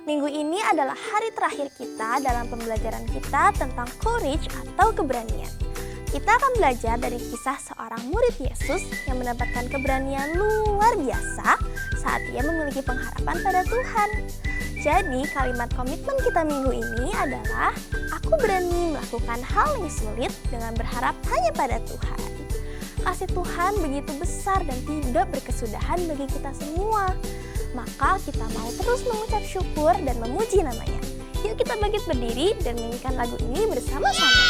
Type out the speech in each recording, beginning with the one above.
Minggu ini adalah hari terakhir kita dalam pembelajaran kita tentang courage atau keberanian. Kita akan belajar dari kisah seorang murid Yesus yang mendapatkan keberanian luar biasa saat ia memiliki pengharapan pada Tuhan. Jadi kalimat komitmen kita minggu ini adalah, aku berani melakukan hal yang sulit dengan berharap hanya pada Tuhan. Kasih Tuhan begitu besar dan tidak berkesudahan bagi kita semua. Maka kita mau terus mengucap syukur dan memuji namanya. Yuk kita bangkit berdiri dan menyanyikan lagu ini bersama-sama.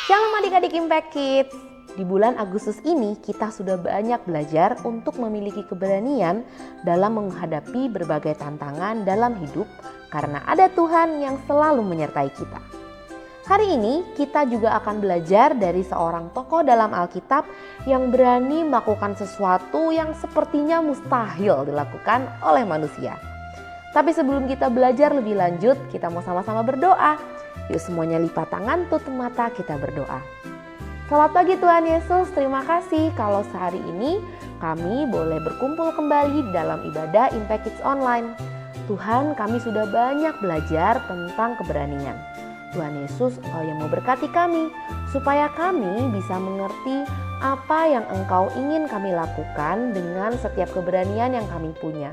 Shalom adik-adik Impact Kids. Di bulan Agustus ini kita sudah banyak belajar untuk memiliki keberanian dalam menghadapi berbagai tantangan dalam hidup karena ada Tuhan yang selalu menyertai kita. Hari ini kita juga akan belajar dari seorang tokoh dalam Alkitab yang berani melakukan sesuatu yang sepertinya mustahil dilakukan oleh manusia. Tapi sebelum kita belajar lebih lanjut, kita mau sama-sama berdoa. Yuk semuanya lipat tangan, tutup mata, kita berdoa. Selamat pagi Tuhan Yesus, terima kasih kalau sehari ini kami boleh berkumpul kembali dalam ibadah Impact Kids Online. Tuhan, kami sudah banyak belajar tentang keberanian. Tuhan Yesus, Engkau yang mau berkati kami, supaya kami bisa mengerti apa yang Engkau ingin kami lakukan dengan setiap keberanian yang kami punya.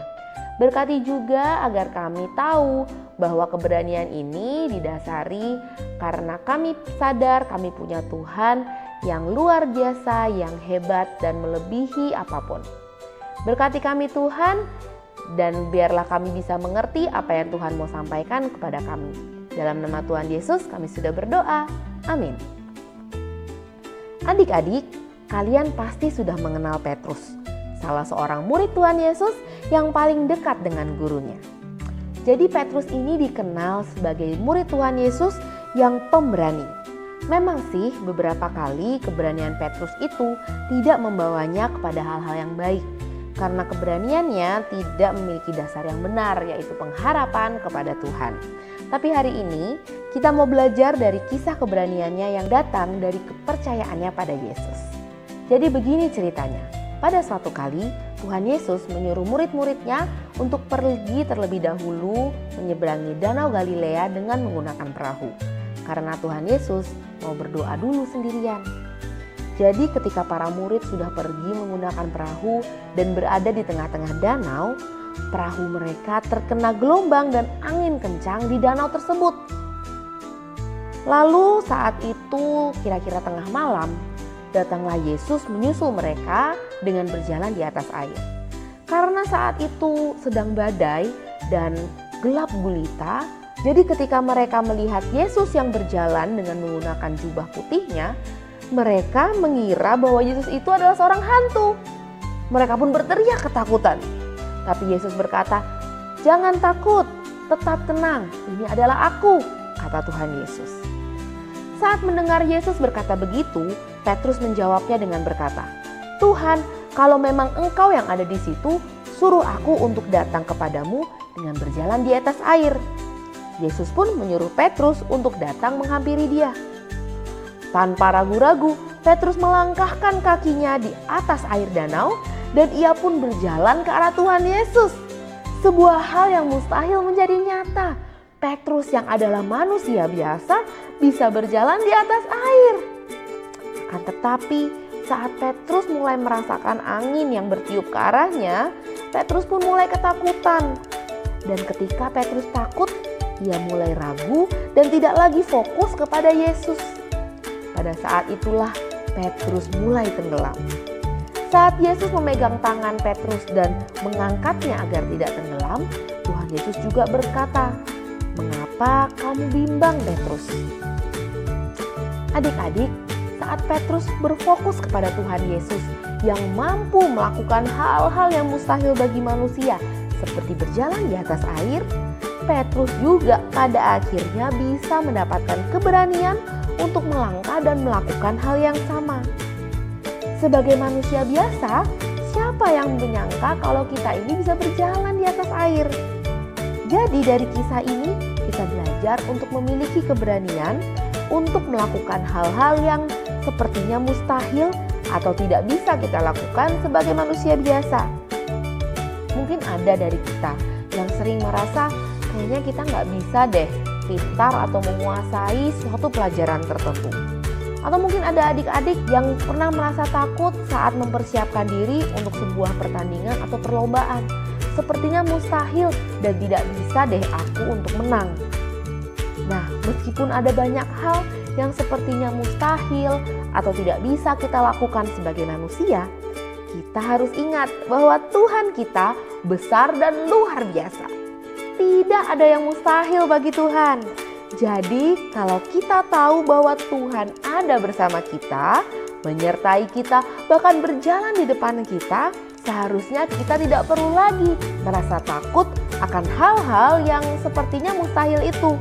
Berkati juga agar kami tahu bahwa keberanian ini didasari karena kami sadar kami punya Tuhan yang luar biasa, yang hebat dan melebihi apapun. Berkati kami Tuhan, dan biarlah kami bisa mengerti apa yang Tuhan mau sampaikan kepada kami. Dalam nama Tuhan Yesus kami sudah berdoa. Amin. Adik-adik, kalian pasti sudah mengenal Petrus, salah seorang murid Tuhan Yesus yang paling dekat dengan gurunya. Jadi Petrus ini dikenal sebagai murid Tuhan Yesus yang pemberani. Memang sih beberapa kali keberanian Petrus itu tidak membawanya kepada hal-hal yang baik. Karena keberaniannya tidak memiliki dasar yang benar, yaitu pengharapan kepada Tuhan. Tapi hari ini kita mau belajar dari kisah keberaniannya yang datang dari kepercayaannya pada Yesus. Jadi begini ceritanya. Pada suatu kali Tuhan Yesus menyuruh murid-muridnya untuk pergi terlebih dahulu menyeberangi Danau Galilea dengan menggunakan perahu. Karena Tuhan Yesus mau berdoa dulu sendirian. Jadi ketika para murid sudah pergi menggunakan perahu dan berada di tengah-tengah danau, perahu mereka terkena gelombang dan angin kencang di danau tersebut. Lalu saat itu kira-kira tengah malam, datanglah Yesus menyusul mereka dengan berjalan di atas air. Karena saat itu sedang badai dan gelap gulita, jadi ketika mereka melihat Yesus yang berjalan dengan menggunakan jubah putihnya, mereka mengira bahwa Yesus itu adalah seorang hantu. Mereka pun berteriak ketakutan. Tapi Yesus berkata, "Jangan takut, tetap tenang, ini adalah aku," kata Tuhan Yesus. Saat mendengar Yesus berkata begitu, Petrus menjawabnya dengan berkata, "Tuhan, kalau memang Engkau yang ada di situ, suruh aku untuk datang kepadamu dengan berjalan di atas air." Yesus pun menyuruh Petrus untuk datang menghampiri dia. Tanpa ragu-ragu, Petrus melangkahkan kakinya di atas air danau dan ia pun berjalan ke arah Tuhan Yesus. Sebuah hal yang mustahil menjadi nyata. Petrus yang adalah manusia biasa bisa berjalan di atas air. Akan tetapi saat Petrus mulai merasakan angin yang bertiup ke arahnya, Petrus pun mulai ketakutan. Dan ketika Petrus takut, ia mulai ragu dan tidak lagi fokus kepada Yesus. Pada saat itulah Petrus mulai tenggelam. Saat Yesus memegang tangan Petrus dan mengangkatnya agar tidak tenggelam, Tuhan Yesus juga berkata, "Mengapa kamu bimbang, Petrus?" Adik-adik, saat Petrus berfokus kepada Tuhan Yesus yang mampu melakukan hal-hal yang mustahil bagi manusia, seperti berjalan di atas air, Petrus juga pada akhirnya bisa mendapatkan keberanian untuk melangkah dan melakukan hal yang sama. Sebagai manusia biasa, siapa yang menyangka kalau kita ini bisa berjalan di atas air? Jadi dari kisah ini kita belajar untuk memiliki keberanian untuk melakukan hal-hal yang sepertinya mustahil atau tidak bisa kita lakukan sebagai manusia biasa. Mungkin ada dari kita yang sering merasa kayaknya kita nggak bisa deh pintar atau menguasai suatu pelajaran tertentu. Atau mungkin ada adik-adik yang pernah merasa takut saat mempersiapkan diri untuk sebuah pertandingan atau perlombaan. Sepertinya mustahil dan tidak bisa deh aku untuk menang. Nah, meskipun ada banyak hal yang sepertinya mustahil atau tidak bisa kita lakukan sebagai manusia, kita harus ingat bahwa Tuhan kita besar dan luar biasa. Tidak ada yang mustahil bagi Tuhan. Jadi kalau kita tahu bahwa Tuhan ada bersama kita, menyertai kita, bahkan berjalan di depan kita, seharusnya kita tidak perlu lagi merasa takut akan hal-hal yang sepertinya mustahil itu.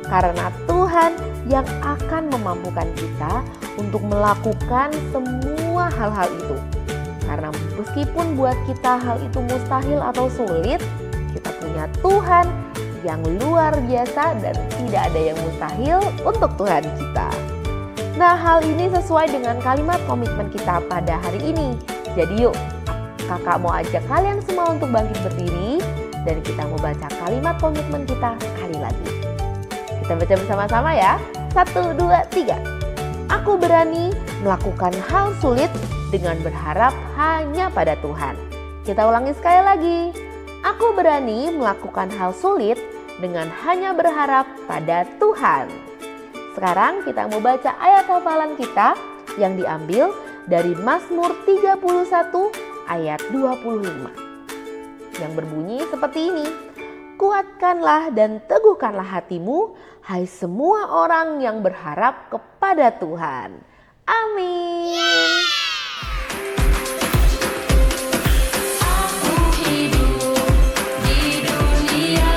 Karena Tuhan yang akan memampukan kita untuk melakukan semua hal-hal itu. Karena meskipun buat kita hal itu mustahil atau sulit, kita punya Tuhan yang luar biasa dan tidak ada yang mustahil untuk Tuhan kita. Nah, hal ini sesuai dengan kalimat komitmen kita pada hari ini. Jadi yuk, kakak mau ajak kalian semua untuk bangkit berdiri dan kita mau baca kalimat komitmen kita sekali lagi. Kita baca bersama-sama ya. 1, 2, 3. Aku berani melakukan hal sulit dengan berharap hanya pada Tuhan. Kita ulangi sekali lagi. Aku berani melakukan hal sulit dengan hanya berharap pada Tuhan. Sekarang kita mau baca ayat hafalan kita yang diambil dari Mazmur 31 ayat 25. Yang berbunyi seperti ini. Kuatkanlah dan teguhkanlah hatimu, hai semua orang yang berharap kepada Tuhan. Amin. Aku hidup di dunia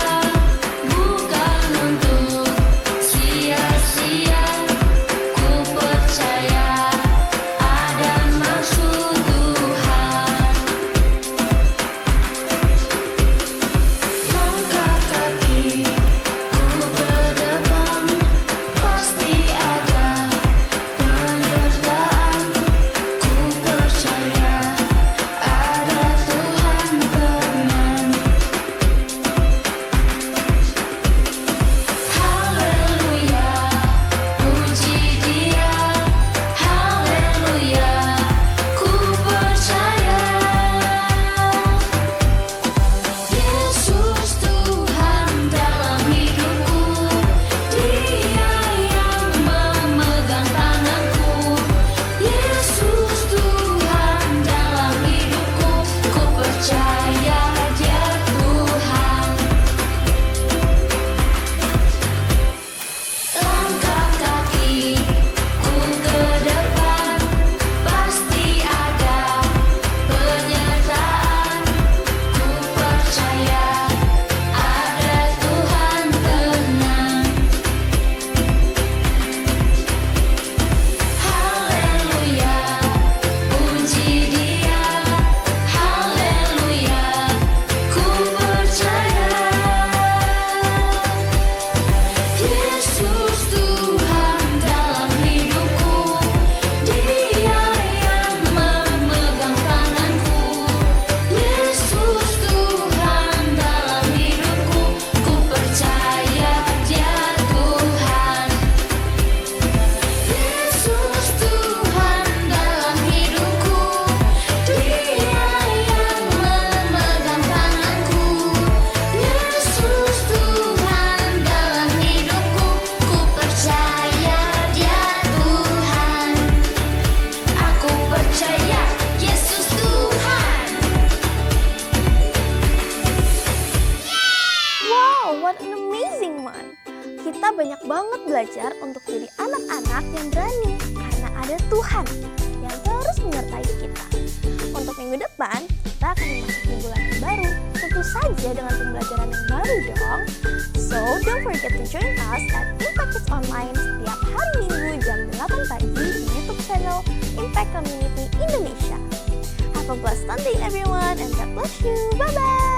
what an amazing one! Kita banyak banget belajar untuk jadi anak-anak yang berani karena ada Tuhan yang terus menyertai kita. Untuk minggu depan, kita akan memasuki bulan yang baru, tentu saja dengan pembelajaran yang baru dong. So, don't forget to join us at Impact Kids Online setiap hari Minggu jam 8 pagi di YouTube channel Impact Community Indonesia. Have a blessed Sunday everyone and God bless you. Bye-bye!